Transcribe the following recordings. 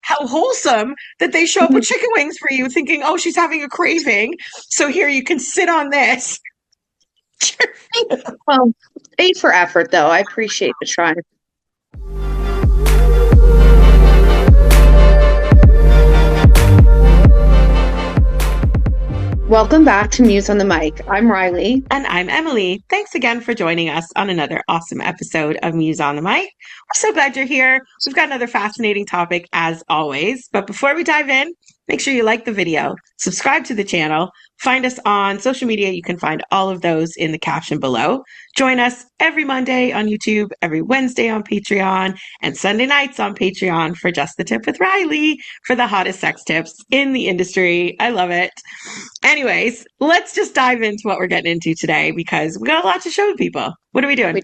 how wholesome that they show up with chicken wings for you, thinking, oh, she's having a craving. So here you can sit on this. Well, A for effort, though. I appreciate the try. Welcome back to Muse on the Mic. I'm Riley. And I'm Emily. Thanks again for joining us on another awesome episode of Muse on the Mic. We're so glad you're here. We've got another fascinating topic as always. But before we dive in, make sure you like the video, subscribe to the channel, find us on social media. You can find all of those in the caption below. Join us every Monday on YouTube, every Wednesday on Patreon, and Sunday nights on Patreon for Just the Tip with Riley for the hottest sex tips in the industry. I love it. Anyways, let's just dive into what we're getting into today because we got a lot to show people. What are we doing?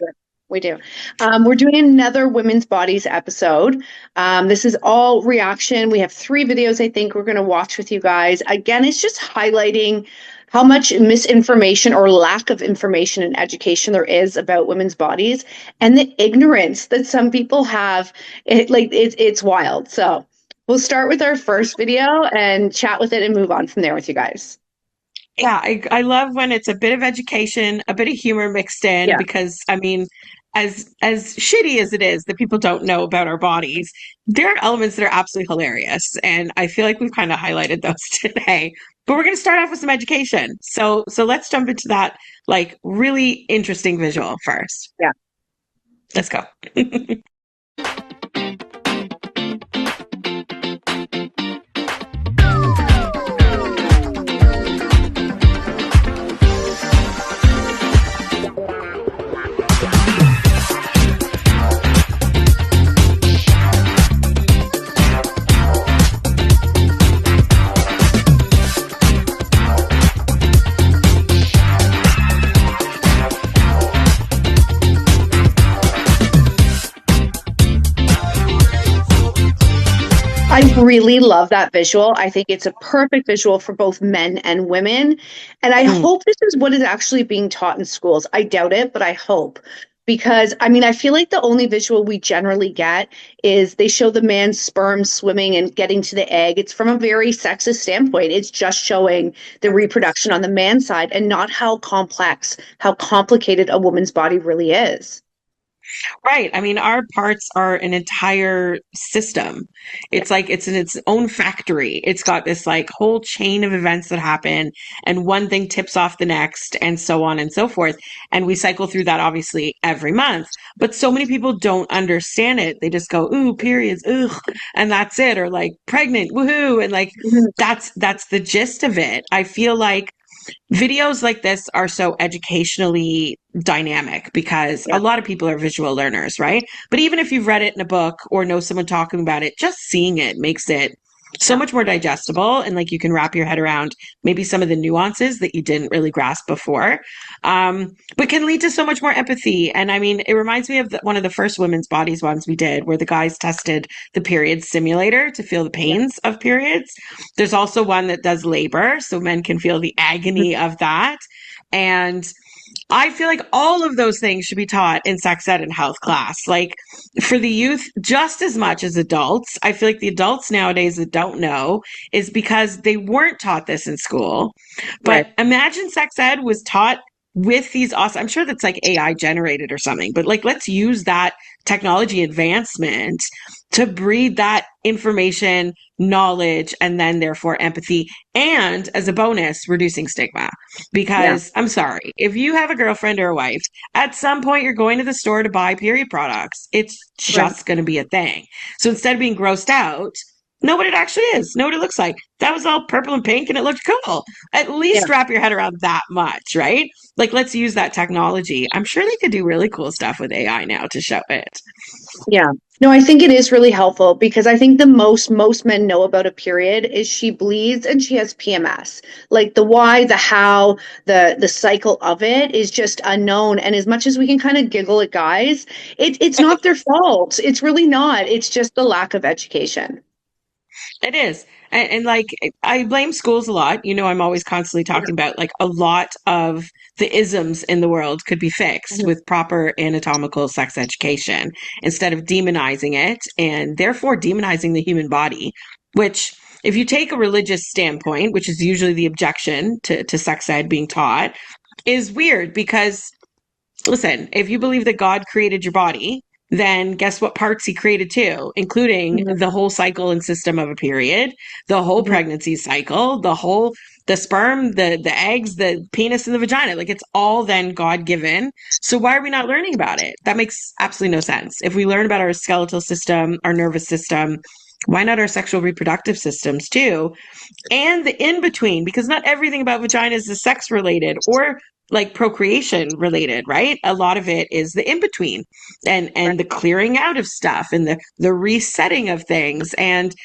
We do. We're doing another women's bodies episode. This is all reaction. We have 3 videos I think we're going to watch with you guys. Again, it's just highlighting how much misinformation or lack of information and education there is about women's bodies and the ignorance that some people have. It's wild. So we'll start with our first video and chat with it and move on from there with you guys. Yeah, I love when it's a bit of education, a bit of humor mixed in, because I mean, as shitty as it is that people don't know about our bodies, there are elements that are absolutely hilarious. And I feel like we've kind of highlighted those today. But we're going to start off with some education. So let's jump into that like really interesting visual first. Yeah. Let's go. I really love that visual. I think it's a perfect visual for both men and women. And I hope this is what is actually being taught in schools. I doubt it, but I hope. Because, I mean, I feel like the only visual we generally get is they show the man's sperm swimming and getting to the egg. It's from a very sexist standpoint. It's just showing the reproduction on the man's side and not how complex, how complicated a woman's body really is. Right. I mean, our parts are an entire system. It's like it's in its own factory. It's got this like whole chain of events that happen, and one thing tips off the next, and so on and so forth. And we cycle through that obviously every month. But so many people don't understand it. They just go, ooh, periods, ugh, and that's it. Or like pregnant, woohoo. And like that's the gist of it. I feel like videos like this are so educationally dynamic because a lot of people are visual learners, right? But even if you've read it in a book or know someone talking about it, just seeing it makes it so much more digestible, and like you can wrap your head around maybe some of the nuances that you didn't really grasp before, but can lead to so much more empathy. And I mean, it reminds me of one of the first women's bodies ones we did where the guys tested the period simulator to feel the pains of periods. There's also one that does labor so men can feel the agony of that. And I feel like all of those things should be taught in sex ed and health class. Like for the youth, just as much as adults. I feel like the adults nowadays that don't know is because they weren't taught this in school. But imagine sex ed was taught with these awesome, I'm sure that's like AI generated or something, but like let's use that technology advancement to breed that information, knowledge, and then therefore empathy. And as a bonus, reducing stigma. Because I'm sorry, if you have a girlfriend or a wife, at some point you're going to the store to buy period products. It's just going to be a thing. So instead of being grossed out, know what it actually is. Know what it looks like. That was all purple and pink and it looked cool. At least wrap your head around that much, right? Like, let's use that technology. I'm sure they could do really cool stuff with AI now to show it. Yeah. No, I think it is really helpful because I think the most men know about a period is she bleeds and she has PMS. Like the why, the how, the cycle of it is just unknown. And as much as we can kind of giggle at guys, it's not their fault. It's really not. It's just the lack of education. It is. And like, I blame schools a lot. You know, I'm always constantly Yeah. talking about like a lot of the isms in the world could be fixed Mhm. with proper anatomical sex education instead of demonizing it and therefore demonizing the human body, which, if you take a religious standpoint, which is usually the objection to sex ed being taught, is weird because listen, if you believe that God created your body, then guess what parts he created too, including Mhm. the whole cycle and system of a period, the whole Mhm. pregnancy cycle, the sperm, the eggs, the penis and the vagina. Like it's all then God given. So why are we not learning about it? That makes absolutely no sense. If we learn about our skeletal system, our nervous system, why not our sexual reproductive systems too? And the in between, because not everything about vaginas is sex related or like procreation related, right? A lot of it is the in between Right. and the clearing out of stuff and the resetting of things. And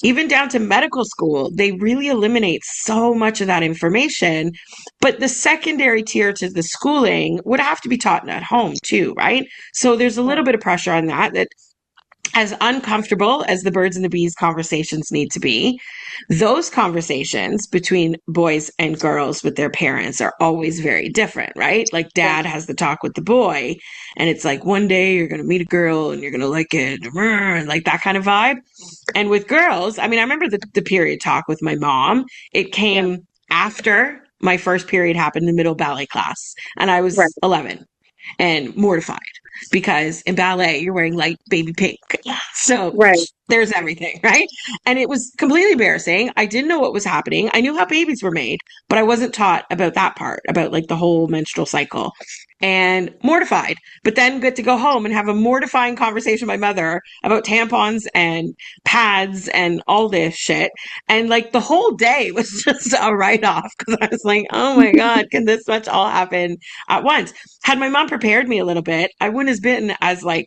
even down to medical school, they really eliminate so much of that information. But the secondary tier to the schooling would have to be taught at home too, right? So there's a little Right. bit of pressure on that as uncomfortable as the birds and the bees conversations need to be, those conversations between boys and girls with their parents are always very different, right? Like Yeah. dad has the talk with the boy, and it's like one day you're going to meet a girl and you're going to like it, and like that kind of vibe. And with girls, I mean, I remember the period talk with my mom. It Yeah. came after my first period happened in middle ballet class, and I Right. was 11 and mortified because in ballet you're wearing light baby pink. So Right. there's everything, right? And it was completely embarrassing. I didn't know what was happening. I knew how babies were made, but I wasn't taught about that part, about like the whole menstrual cycle. And mortified, but then good to go home and have a mortifying conversation with my mother about tampons and pads and all this shit. And like the whole day was just a write off because I was like, oh my God, can this much all happen at once? Had my mom prepared me a little bit, I wouldn't have been as like,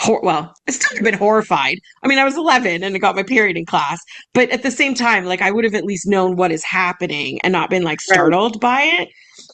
well, I still have been horrified. I mean, I was 11 and I got my period in class, but at the same time, like I would have at least known what is happening and not been like Right. startled by it.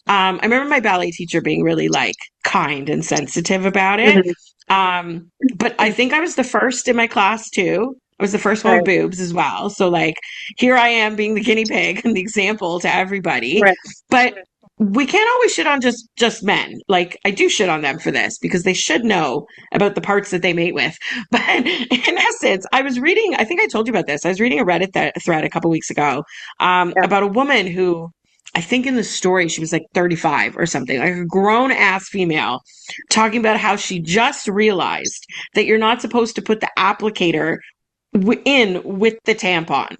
I remember my ballet teacher being really like kind and sensitive about it. Mhm. But I think I was the first in my class too. I was the first one with Right. boobs as well. So like here I am being the guinea pig and the example to everybody. Right. But we can't always shit on just men. Like I do shit on them for this because they should know about the parts that they mate with. But in essence, I was reading, I think I told you about this. I was reading a Reddit thread a couple weeks ago Yeah. about a woman who I think in the story she was like 35 or something, like a grown ass female talking about how she just realized that you're not supposed to put the applicator in with the tampon.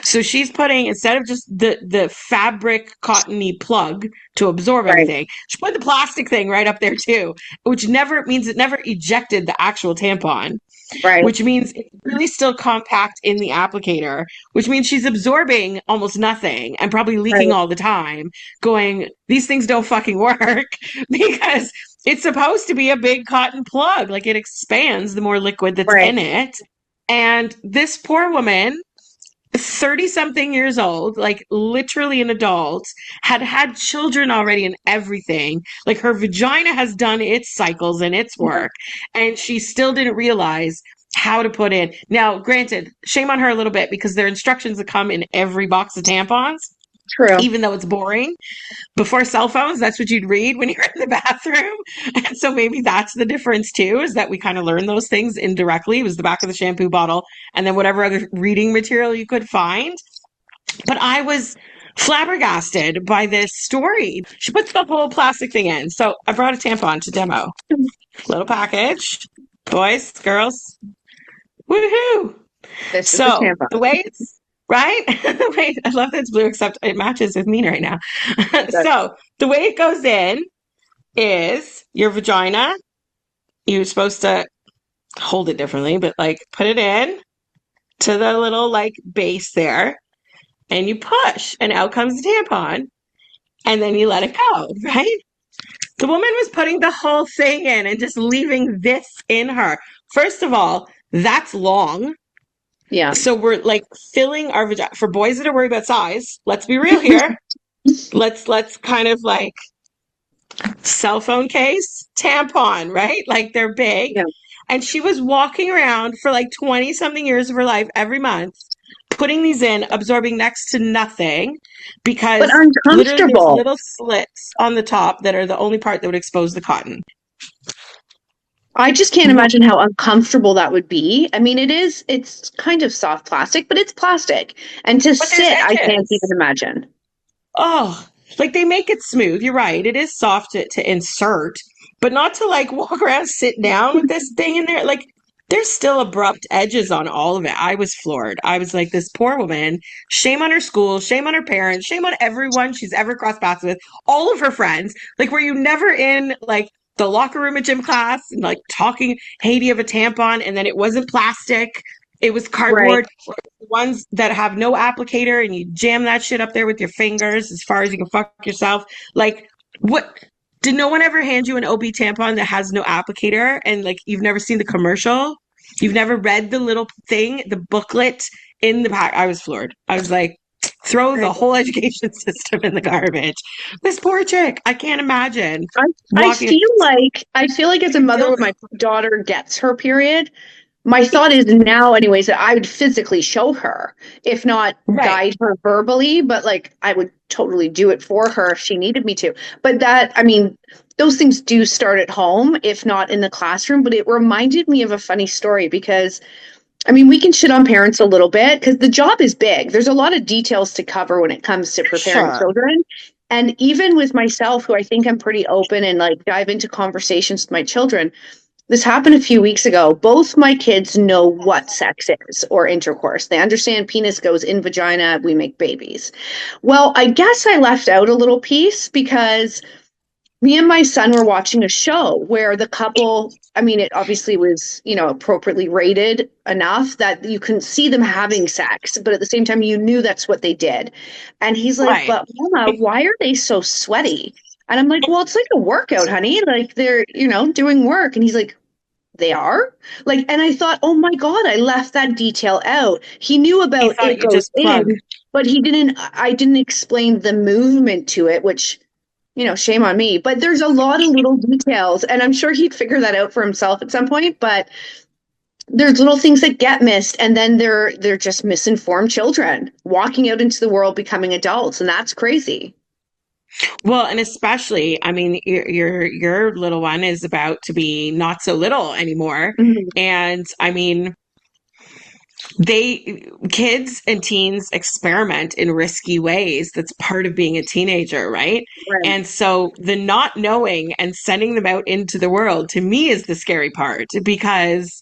So she's putting, instead of just the fabric cottony plug to absorb Right. everything, she put the plastic thing right up there too, which never means it never ejected the actual tampon, Right. which means it's really still compact in the applicator, which means she's absorbing almost nothing and probably leaking Right. all the time, going, these things don't fucking work because it's supposed to be a big cotton plug. Like it expands the more liquid that's Right. in it. And this poor woman, 30 something years old, like literally an adult, had had children already and everything. Like her vagina has done its cycles and its Mhm. work, and she still didn't realize how to put in. Now, granted, shame on her a little bit because there are instructions that come in every box of tampons, True. even though it's boring. Before cell phones, that's what you'd read when you're in the bathroom. And so maybe that's the difference too, is that we kind of learn those things indirectly. It was the back of the shampoo bottle and then whatever other reading material you could find. But I was flabbergasted by this story. She puts the whole plastic thing in. So I brought a tampon to demo. Little package. Boys, girls. Woohoo! This is the So tampon. the way it's right, the way I love that it's blue, except it matches with me right now. Good. So the way it goes in is your vagina. You're supposed to hold it differently, but like put it in to the little like base there, and you push, and out comes the tampon, and then you let it go, right? The woman was putting the whole thing in and just leaving this in her. First of all, that's long. Yeah. So we're like filling our vagina for boys that are worried about size. Let's be real here. Let's kind of like cell phone case, tampon, right? Like they're big. Yeah. And she was walking around for like 20 something years of her life every month, putting these in, absorbing next to nothing But because literally there's uncomfortable. little slits on the top that are the only part that would expose the cotton. I just can't What? imagine how uncomfortable that would be. I mean, it's kind of soft plastic, but it's plastic. And to But there's sit, I can't even edges. imagine. Oh, like they make it smooth. You're right. It is soft to insert, but not to like walk around, sit down with this thing in there. Like there's still abrupt edges on all of it. I was floored. I was like, this poor woman, shame on her school, shame on her parents, shame on everyone she's ever crossed paths with, all of her friends. Like, were you never in like the locker room at gym class and like talking, hey, do you have a tampon? And then it wasn't plastic, it was Right. cardboard. Ones that have no applicator and you jam that shit up there with your fingers as far as you can fuck yourself. Like, what? Did no one ever hand you an OB tampon that has no applicator and like you've never seen the commercial? You've never read the little thing, the booklet in the pack? I was floored. I was like, throw the Right. whole education system in the garbage. This poor chick, I can't imagine I walking. I feel like as a It mother feels when my daughter gets her period, my thought is now anyways that I would physically show her, if not right, guide her verbally, but like I would totally do it for her if she needed me to. But that, I mean, those things do start at home, if not in the classroom, but it reminded me of a funny story because I mean, we can shit on parents a little bit because the job is big. There's a lot of details to cover when it comes to preparing sure. children. And even with myself, who I think I'm pretty open and like dive into conversations with my children, this happened a few weeks ago. Both my kids know what sex is or intercourse. They understand penis goes in vagina, we make babies. Well, I guess I left out a little piece because me and my son were watching a show where the couple, I mean, it obviously was, appropriately rated enough that you couldn't see them having sex, but at the same time, you knew that's what they did. And he's like, Right. but Mama, why are they so sweaty? And I'm like, well, it's like a workout, honey. Like they're, doing work. And he's like, they are? Like, and I thought, oh my God, I left that detail out. He knew He about thought it you goes just plug. in, but I didn't explain the movement to it, which shame on me. But there's a lot of little details, and I'm sure he'd figure that out for himself at some point. But there's little things that get missed, and then they're just misinformed children walking out into the world, becoming adults, and that's crazy. Well, and especially, I mean, your little one is about to be not so little anymore. Mhm. And I mean, they kids and teens experiment in risky ways. That's part of being a teenager, right? Right. And so the not knowing and sending them out into the world to me is the scary part because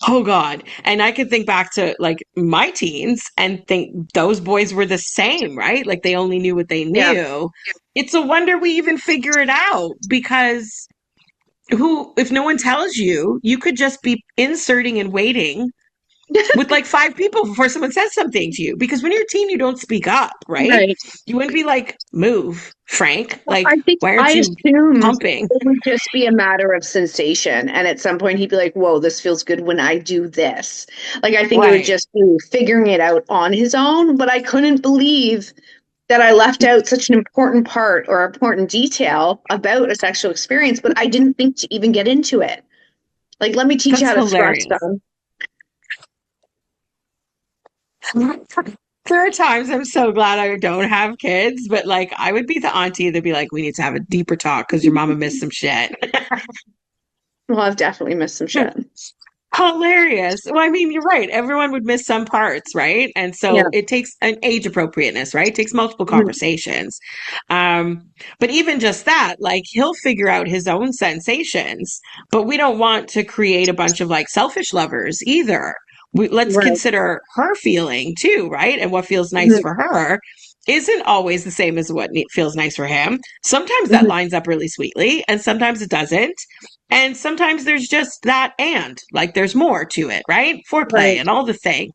oh God. And I could think back to like my teens and think those boys were the same, right? Like they only knew what they Yeah. knew. It's a wonder we even figure it out because if no one tells you, you could just be inserting and waiting with like five people before someone says something to you. Because when you're a teen, you don't speak up, right? Right. You wouldn't be like, move, Frank. Well, I Like, think why aren't I you assumed pumping? it would just be a matter of sensation. And at some point, he'd be like, whoa, this feels good when I do this. Like, I think it would Right. just be figuring it out on his own. But I couldn't believe that I left out such an important part or important detail about a sexual experience, but I didn't think to even get into it. Like, let me teach you That's how to thrust hilarious. them. There are times I'm so glad I don't have kids, but like I would be the auntie that'd be like, we need to have a deeper talk because your mama missed some shit. Well, I've definitely missed some shit. Hilarious. Well, I mean, you're right. Everyone would miss some parts, right? And Yeah. so it takes an age appropriateness, right? It takes multiple Mhm. conversations. Um, but even just that, like he'll figure out his own sensations, but we don't want to create a bunch of like selfish lovers either. Let's Right. consider her feeling too, right? And what feels nice Mhm. for her isn't always the same as what feels nice for him. Sometimes that Mhm. lines up really sweetly, and sometimes it doesn't. And sometimes there's just that and like there's more to it, right? Foreplay Right. and all the things.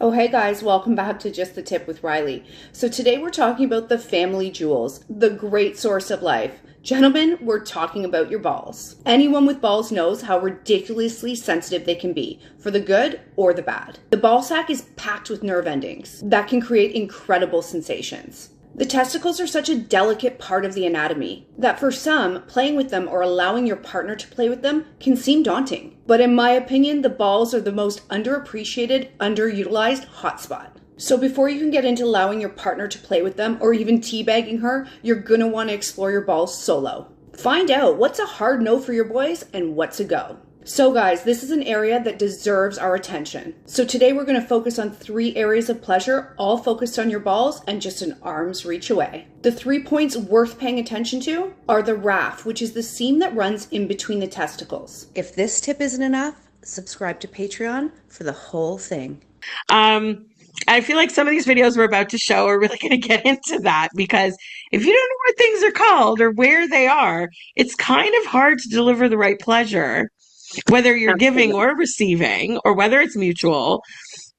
Oh, hey guys, welcome back to Just the Tip with Riley. So today we're talking about the family jewels, the great source of life. Gentlemen, we're talking about your balls. Anyone with balls knows how ridiculously sensitive they can be, for the good or the bad. The ball sack is packed with nerve endings that can create incredible sensations. The testicles are such a delicate part of the anatomy that for some, playing with them or allowing your partner to play with them can seem daunting. But in my opinion, the balls are the most underappreciated, underutilized hotspot. So before you can get into allowing your partner to play with them or even teabagging her, you're gonna want to explore your balls solo. Find out what's a hard no for your boys and what's a go. So guys, this is an area that deserves our attention. So today we're going to focus on 3 areas of pleasure, all focused on your balls and just an arm's reach away. The 3 points worth paying attention to are the RAF, which is the seam that runs in between the testicles. If this tip isn't enough, subscribe to Patreon for the whole thing. I feel like some of these videos we're about to show are really going to get into that, because if you don't know what things are called or where they are, it's kind of hard to deliver the right pleasure, whether you're giving or receiving, or whether it's mutual.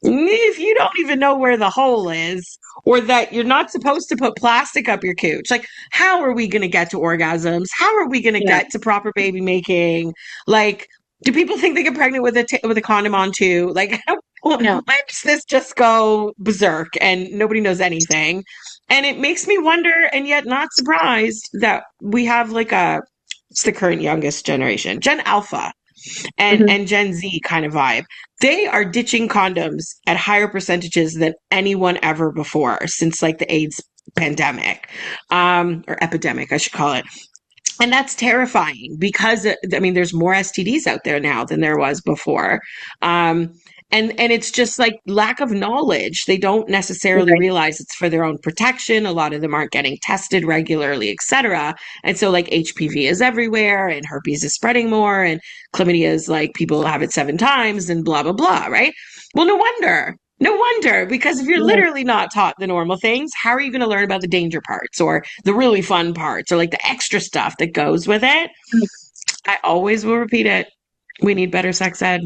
If you don't even know where the hole is, or that you're not supposed to put plastic up your cooch, like, how are we going to get to orgasms? How are we going to get to proper baby making? Like, do people think they get pregnant with a condom on too? Like, when does this just go berserk and nobody knows anything? And it makes me wonder, and yet not surprised, that we have like it's the current youngest generation, Gen Alpha and Gen Z kind of vibe. They are ditching condoms at higher percentages than anyone ever before since like the AIDS pandemic, or epidemic, I should call it. And that's terrifying because, I mean, there's more STDs out there now than there was before. And it's just like lack of knowledge. They don't necessarily realize it's for their own protection. A lot of them aren't getting tested regularly, etc. And so like HPV is everywhere and herpes is spreading more and chlamydia is like people have it 7 times and blah, blah, blah, right? Well, no wonder. No wonder, because if you're literally not taught the normal things, how are you going to learn about the danger parts or the really fun parts or like the extra stuff that goes with it? I always will repeat it. We need better sex ed.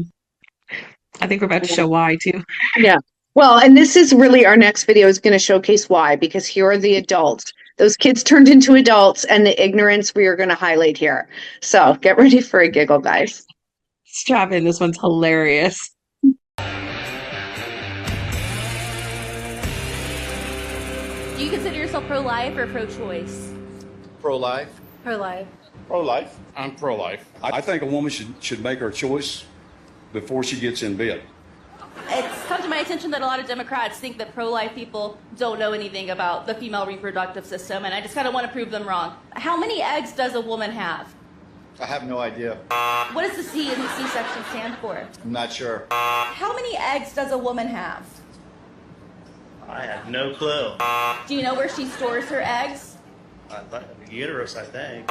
I think we're about to show why too. Yeah. Well, and this is really our next video is going to showcase why, because here are the adults. Those kids turned into adults and the ignorance we are going to highlight here. So get ready for a giggle, guys. Strap in. This one's hilarious. Do you consider yourself pro-life or pro-choice? Pro-life. Pro-life. Pro-life. I'm pro-life. I think a woman should make her choice before she gets in bed. It's come to my attention that a lot of Democrats think that pro-life people don't know anything about the female reproductive system, and I just kind of want to prove them wrong. How many eggs does a woman have? I have no idea. What does the C in the C-section stand for? I'm not sure. How many eggs does a woman have? I have no clue. Do you know where she stores her eggs? Uterus, I think.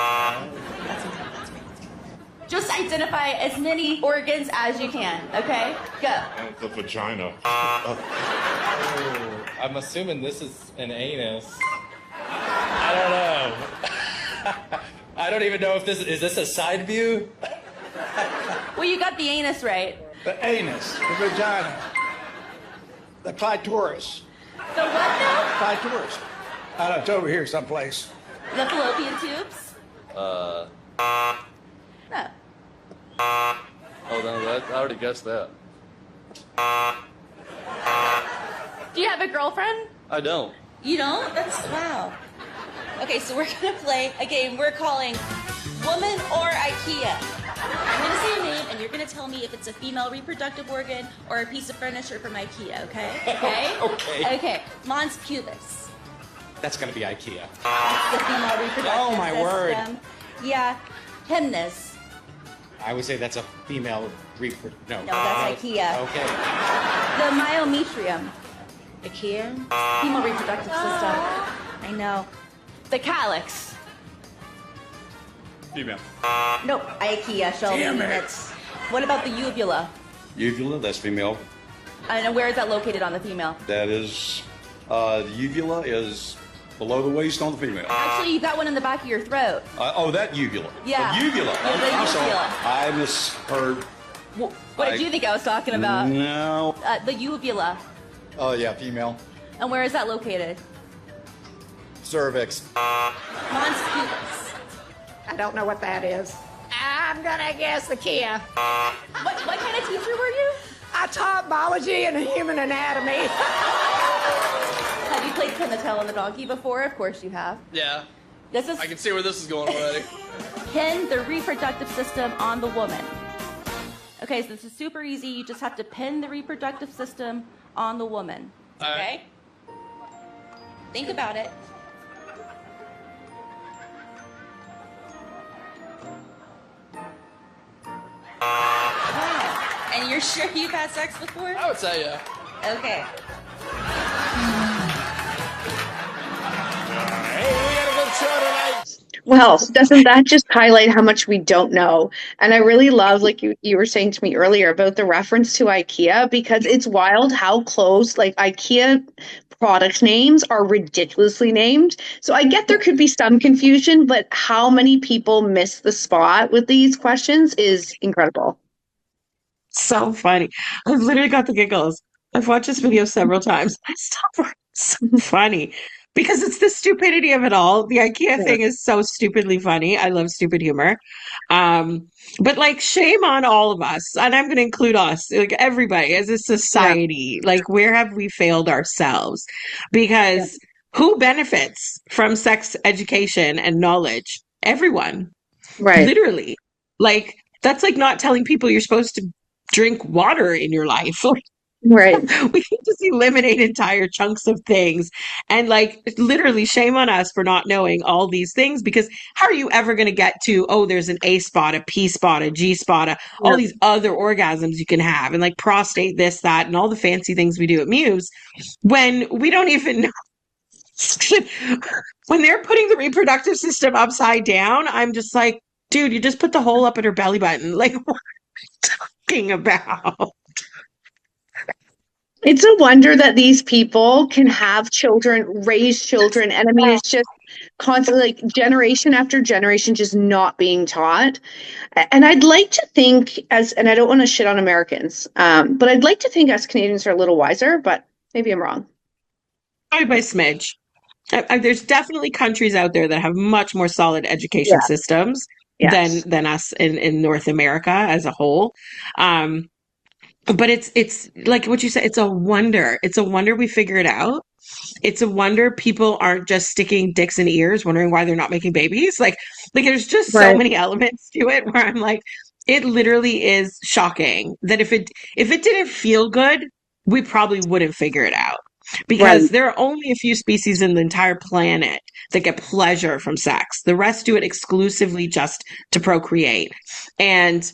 Just identify as many organs as you can, okay? Go. The vagina. I'm assuming this is an anus. I don't know. I don't even know if is this a side view? Well, you got the anus right. The anus, the vagina, the clitoris. The what now? Clitoris. I don't know, it's over here someplace. The fallopian tubes? No. Oh, no, I already guessed that. Do you have a girlfriend? I don't. You don't? That's, wow. Okay, so we're gonna play a game we're calling Woman or IKEA. I'm gonna say a name and you're gonna tell me if it's a female reproductive organ or a piece of furniture from IKEA, okay? Okay? Okay. Okay, Mons pubis. That's gonna be IKEA. That's the female reproductive Oh, my word. system. Yeah. Hymnus. I would say that's a female No, that's IKEA. Okay. The myometrium. IKEA? Female reproductive system. I know. The calyx. Female. Nope, IKEA shell units. What about the uvula? Uvula, that's female. And where is that located on the female? That is, the uvula is below the waist on the female. Actually, you got one in the back of your throat. Oh, that uvula. Yeah. The uvula. Yeah, the I'm sorry. uvula. I misheard. What did you think I was talking about? No. The uvula. Oh, yeah, female. And where is that located? Cervix. Mons pubis. I don't know what that is. I'm gonna guess the Kia. What kind of teacher were you? I taught biology and human anatomy. Have you played pin the tail on the donkey before? Of course you have. Yeah. This is I can see where this is going already. pin the reproductive system on the woman. Okay, so this is super easy. You just have to pin the reproductive system on the woman. Okay? Think about it. Wow. And you're sure you've had sex before? I would say yeah. Okay. Hey, we got a good show tonight. Well, doesn't that just highlight how much we don't know? And I really love, like you were saying to me earlier about the reference to IKEA, because it's wild how close, like IKEA product names are ridiculously named. So I get there could be some confusion, but how many people miss the spot with these questions is incredible. So funny. I've literally got the giggles. I've watched this video several times. I still it's so funny because it's the stupidity of it all. The IKEA thing is so stupidly funny. I love stupid humor. But like shame on all of us, and I'm going to include us, like everybody as a society. Like where have we failed ourselves? Because who benefits from sex education and knowledge? Everyone. Right. Literally. Like that's like not telling people you're supposed to drink water in your life. Right. We can just eliminate entire chunks of things. And like literally shame on us for not knowing all these things, because how are you ever going to get to, oh, there's an A spot, a P spot, a G spot, all these other orgasms you can have, and like prostate, this, that, and all the fancy things we do at Muse when we don't even know. When they're putting the reproductive system upside down, I'm just like, dude, you just put the hole up at her belly button. Like, what are you talking about? It's a wonder that these people can have children, raise children. And I mean, it's just constantly like generation after generation just not being taught. And I'd like to think and I don't want to shit on Americans, but I'd like to think us Canadians are a little wiser, but maybe I'm wrong. By smidge. There's definitely countries out there that have much more solid education systems than us in North America as a whole. But it's like what you said, it's a wonder. It's a wonder we figure it out. It's a wonder people aren't just sticking dicks in ears, wondering why they're not making babies. Like there's just so many elements to it where I'm like, it literally is shocking that if it didn't feel good, we probably wouldn't figure it out. Because there are only a few species in the entire planet that get pleasure from sex. The rest do it exclusively just to procreate. And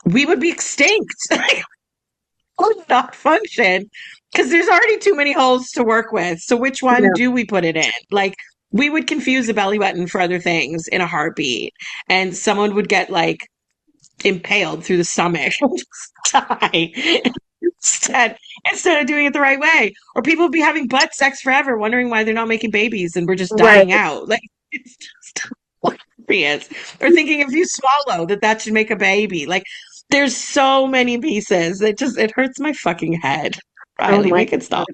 we would be extinct. Would not function because there's already too many holes to work with. So which one do we put it in? Like we would confuse a belly button for other things in a heartbeat, and someone would get like impaled through the stomach and just die instead of doing it the right way. Or people would be having butt sex forever, wondering why they're not making babies, and we're just dying out. Like it's just hilarious. Or thinking if you swallow that should make a baby. Like there's so many pieces. It hurts my fucking head. Riley, make it stop.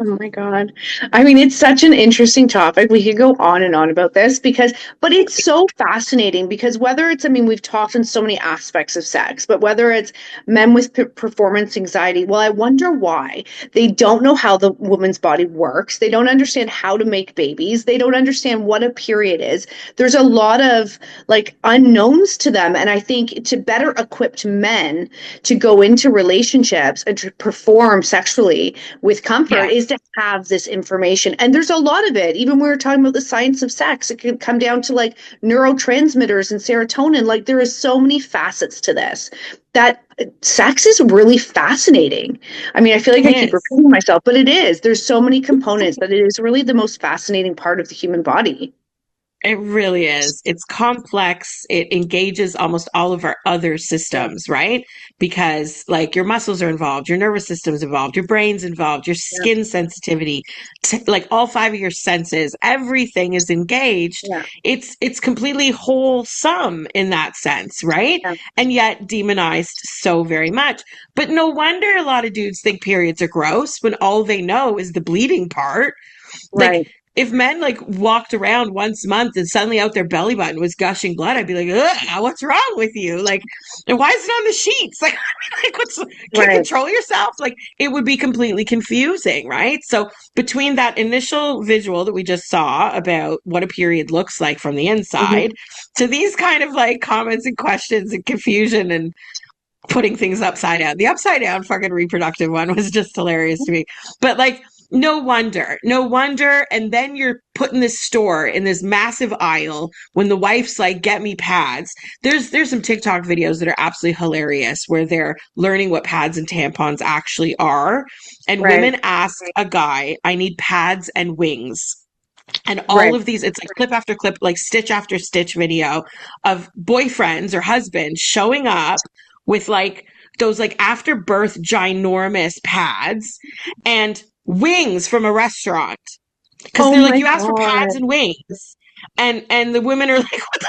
Oh my God. I mean, it's such an interesting topic. We could go on and on about this but it's so fascinating because whether it's, I mean, we've talked on so many aspects of sex, but whether it's men with performance anxiety, well, I wonder why. They don't know how the woman's body works. They don't understand how to make babies. They don't understand what a period is. There's a lot of like unknowns to them. And I think to better equip men to go into relationships and to perform sexually with comfort is to have this information. And there's a lot of it. Even when we were talking about the science of sex, it can come down to like neurotransmitters and serotonin. Like there is so many facets to this that sex is really fascinating. I mean, I feel like I keep repeating myself, but it is. There's so many components that it is really the most fascinating part of the human body. It really is. It's complex. It engages almost all of our other systems, right? Because like your muscles are involved, your nervous system's involved, your brain's involved, your skin sensitivity, like all 5 of your senses, everything is engaged. It's completely wholesome in that sense, right? And yet demonized so very much. But no wonder a lot of dudes think periods are gross when all they know is the bleeding part. Like if men like walked around once a month and suddenly out their belly button was gushing blood, I'd be like, ugh, what's wrong with you? Like, and why is it on the sheets? Like what's, can't Right. control yourself? Like, it would be completely confusing, right? So between that initial visual that we just saw about what a period looks like from the Mhm. inside to these kind of like comments and questions and confusion and putting things upside down. The upside down fucking reproductive one was just hilarious to me. But like, no wonder, no wonder. And then you're put in this store in this massive aisle when the wife's like, get me pads. There's some TikTok videos that are absolutely hilarious where they're learning what pads and tampons actually are. And Right. women ask a guy, I need pads and wings. And all Right. of these, it's like clip after clip, like stitch after stitch video of boyfriends or husbands showing up with like those like after birth ginormous pads and wings from a restaurant. Because Oh they're like, my you asked for pads God. and wings. And the women are like, what the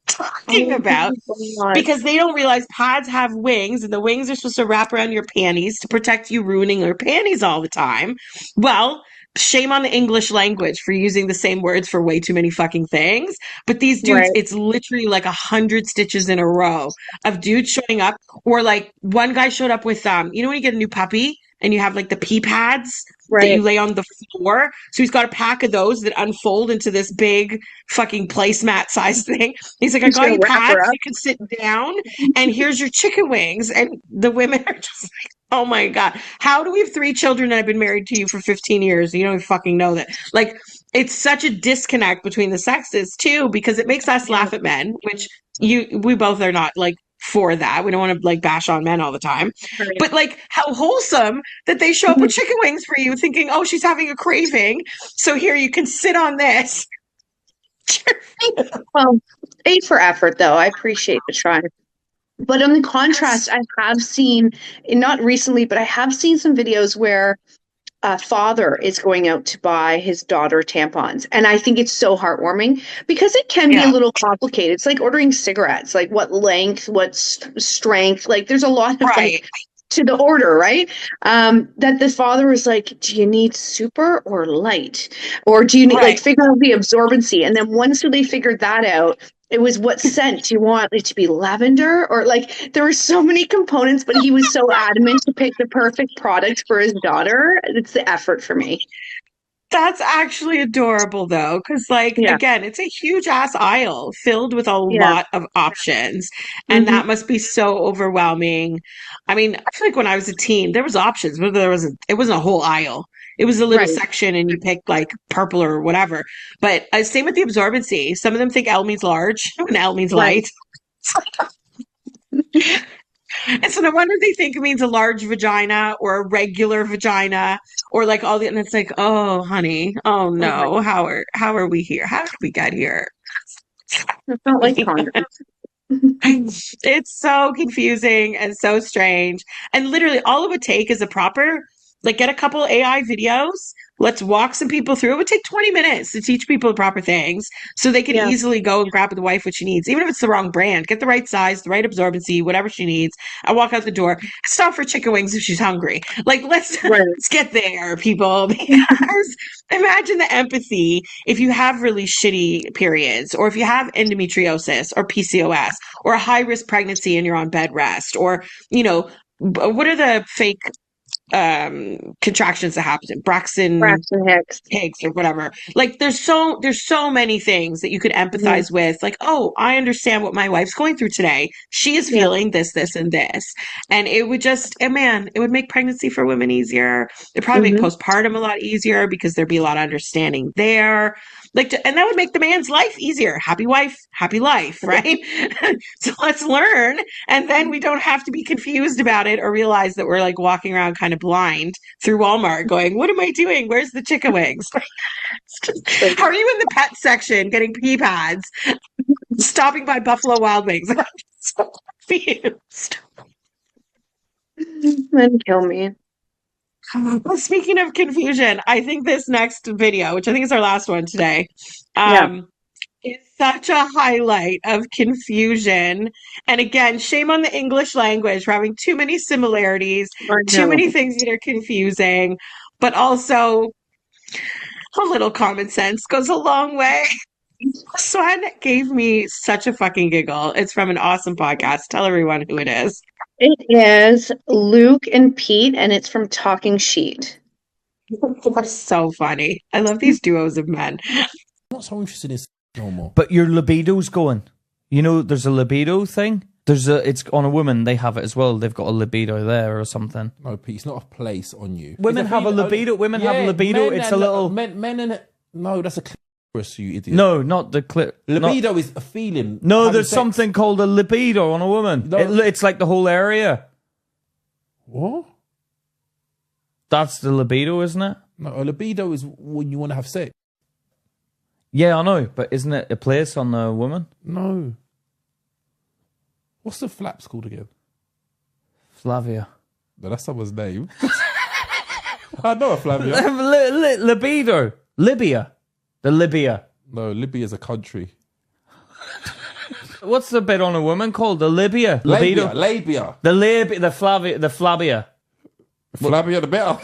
talking Oh about? my God. Because they don't realize pads have wings and the wings are supposed to wrap around your panties to protect you ruining your panties all the time. Well, shame on the English language for using the same words for way too many fucking things. But these dudes, Right. it's literally like 100 stitches in a row of dudes showing up. Or like one guy showed up with, you know, when you get a new puppy and you have like the pee pads that you Right. lay on the floor. So he's got a pack of those that unfold into this big fucking placemat size thing. He's like, I He's got gonna you wrap pads, her up. you can sit down, and here's your chicken wings. And the women are just like, oh my God, how do we have 3 children and I've been married to you for 15 years? You don't even fucking know that. Like, it's such a disconnect between the sexes too, because it makes us Yeah. laugh at men, which we both are not like for that. We don't want to like bash on men all the time. Right. But like how wholesome that they show up with chicken wings for you thinking, oh, she's having a craving. So here you can sit on this. Well, A for effort, though. I appreciate the try. But on the contrast, I have seen, not recently, but I have seen some videos where a father is going out to buy his daughter tampons. And I think it's so heartwarming because it can be a Yeah. little complicated. It's like ordering cigarettes, like what length, what strength. Like there's a lot of Right. like to the order, right? That the father was like, do you need super or light? Or do you need like Right. figure out the absorbency? And then once they figured that out, it was what scent do you want it to be, lavender or like there were so many components, but he was so adamant to pick the perfect product for his daughter. It's the effort for me. That's actually adorable though, because like Yeah. again, it's a huge ass aisle filled with a Yeah. lot of options, and Hmm. that must be so overwhelming. I mean, I feel like when I was a teen, there was options, but it wasn't a whole aisle. It was a little Right. section, and you picked like purple or whatever. But same with the absorbency. Some of them think L means large, and L means Right. light. And so no wonder they think it means a large vagina or a regular vagina or like all the, and it's like, oh, honey, oh Oh my, no, how are we here? How did we get here? it's not like condoms. It's so confusing and so strange. And literally all it would take is a proper, like get a couple AI videos. Let's walk some people through. It would take 20 minutes to teach people the proper things so they can Yeah. easily go and grab the wife what she needs, even if it's the wrong brand. Get the right size, the right absorbency, whatever she needs. I walk out the door. Stop for chicken wings if she's hungry. Like Right. let's get there, people. Because imagine the empathy if you have really shitty periods, or if you have endometriosis or PCOS, or a high risk pregnancy and you're on bed rest, or what are the fake contractions that happen? Braxton Braxton Hicks. Higgs or whatever. Like there's so many things that you could Hmm. empathize with. Like, oh, I understand what my wife's going through today. She is Yeah. feeling this, and this. And it would just, man, it would make pregnancy for women easier. It'd probably make Hmm. postpartum a lot easier because there'd be a lot of understanding there. And that would make the man's life easier. Happy wife, happy life, right? So let's learn. And then we don't have to be confused about it or realize that we're like walking around kind of blind through Walmart going, what am I doing? Where's the chicken wings? How are you in the pet section getting pea pads, stopping by Buffalo Wild Wings? I'm so confused. Then kill me. Well, speaking of confusion, I think this next video, which I think is our last one today, Yeah. is such a highlight of confusion. And again, shame on the English language for having too many similarities, I too know. many things that are confusing, but also A little common sense goes a long way. This one gave me such a fucking giggle. It's from an awesome podcast. Tell everyone who it is. It is Luke and Pete, and it's from Talking Sheet. They're so funny. I love these duos of men. I'm not so interested in no more. But your libido's going. You know, there's a libido thing. It's on a woman. They have it as well. They've got a libido there or something. No, Pete, it's not a place on you. Women have a libido. Women have a libido. It's a little men and no, that's a clitoris, you idiot. No, not the clip. Libido is a feeling. No, there's something called a libido on a woman. No. It's like the whole area. What? That's the libido, isn't it? No, a libido is when you want to have sex. Yeah, I know, but isn't it a place on the woman? No. What's the flaps called again? Flavia. No, that's someone's name. I know a Flavia. Libido. Libya. The Libya. No, Libya is a country. What's the bit on a woman called? The Libya. Labia. The labia. The Flavia. The Flavia. Flavia the better.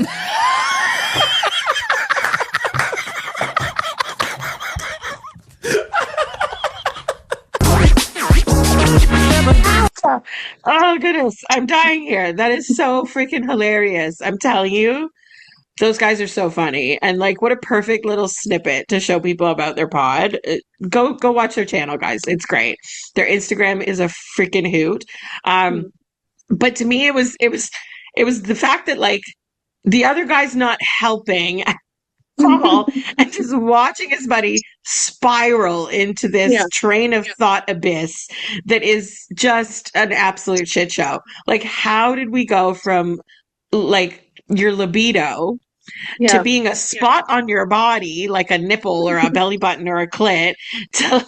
Oh, goodness. I'm dying here. That is so freaking hilarious. I'm telling you, those guys are so funny. And like, what a perfect little snippet to show people about their pod. Go watch their channel, guys. It's great. Their Instagram is a freaking hoot. But to me, it was the fact that like the other guy's not helping all and just watching his buddy spiral into this train of thought abyss that is just an absolute shit show. Like, how did we go from like your libido to being a spot on your body, like a nipple or a belly button or a clit, to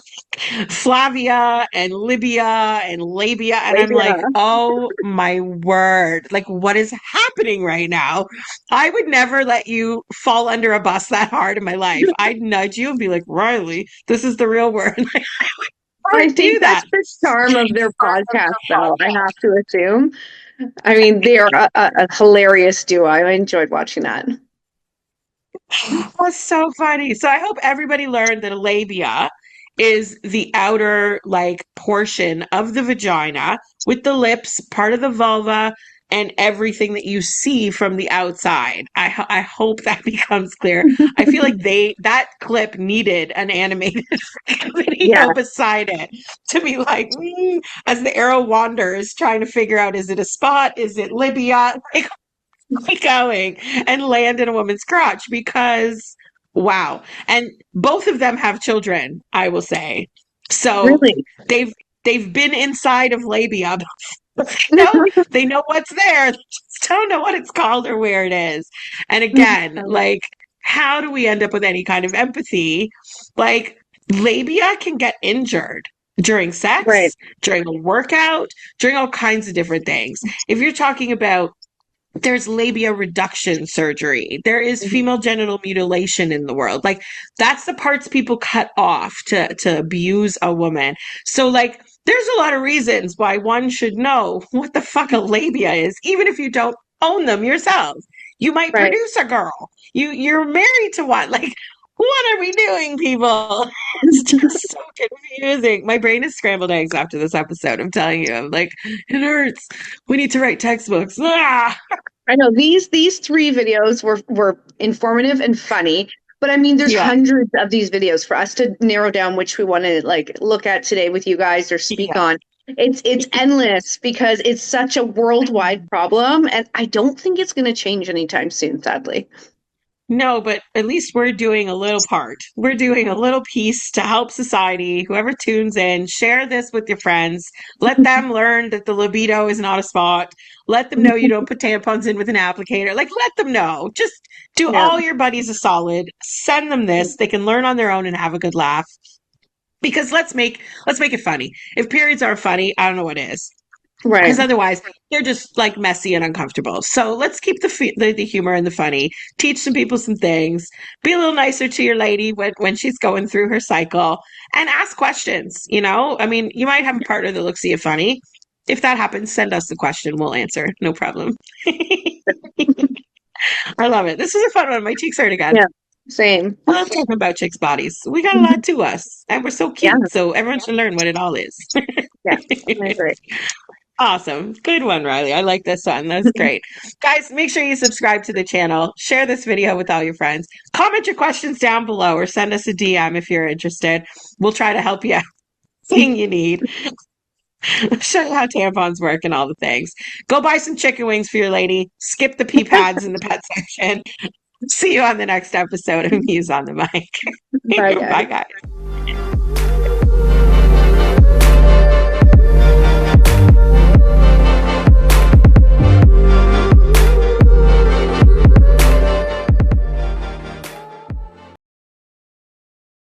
Flavia and Libya and labia? And I'm like, oh my word. Like, what is happening right now? I would never let you fall under a bus that hard in my life. I'd nudge you and be like, Riley, this is the real word. I think that's the charm of their podcast, though, I have to assume. I mean, they are a hilarious duo. I enjoyed watching that. That's so funny. So I hope everybody learned that a labia is the outer like portion of the vagina with the lips, part of the vulva, and everything that you see from the outside. I hope that becomes clear. I feel like that clip needed an animated video beside it to be like, as the arrow wanders, trying to figure out, is it a spot? Is it Libya? Like, going and land in a woman's crotch, because wow. And both of them have children, I will say. So really? they've been inside of labia. They know what's there. They just don't know what it's called or where it is. And again, like, how do we end up with any kind of empathy? Like, labia can get injured during sex, during a workout, during all kinds of different things. If you're talking about, there's labia reduction surgery. There is female genital mutilation in the world. Like, that's the parts people cut off to abuse a woman. So like, there's a lot of reasons why one should know what the fuck a labia is, even if you don't own them yourself. You might produce a girl. You're married to one. Like, what are we doing, people? It's just so confusing. My brain is scrambled eggs after this episode. I'm telling you. I'm like, it hurts. We need to write textbooks. Ah! I know these three videos were informative and funny, but I mean, there's hundreds of these videos for us to narrow down which we want to like look at today with you guys or speak on. It's endless because it's such a worldwide problem, and I don't think it's going to change anytime soon, sadly. No, but at least we're doing a little part. We're doing a little piece to help society. Whoever tunes in, share this with your friends. Let them learn that the libido is not a spot. Let them know you don't put tampons in with an applicator. Like, let them know. Just do all your buddies a solid. Send them this. They can learn on their own and have a good laugh. Because let's make it funny. If periods aren't funny, I don't know what is. Right. Because otherwise, they're just like messy and uncomfortable. So let's keep the humor and the funny. Teach some people some things. Be a little nicer to your lady when she's going through her cycle. And ask questions, you know? I mean, you might have a partner that looks at you funny. If that happens, send us the question. We'll answer. No problem. I love it. This is a fun one. My cheeks hurt again. Yeah. Same. I love talking about chicks' bodies. We got a lot to us, and we're so Yeah. cute. So everyone should learn what it all is. Yeah. I agree. Awesome. Good one, Riley. I like this one. That's great. Guys, make sure you subscribe to the channel. Share this video with all your friends. Comment your questions down below or send us a DM if you're interested. We'll try to help you out. Thing you need. Show you how tampons work and all the things. Go buy some chicken wings for your lady. Skip the pee pads in the pet section. See you on the next episode of Muse on the Mic. Bye, guys. Bye, guys.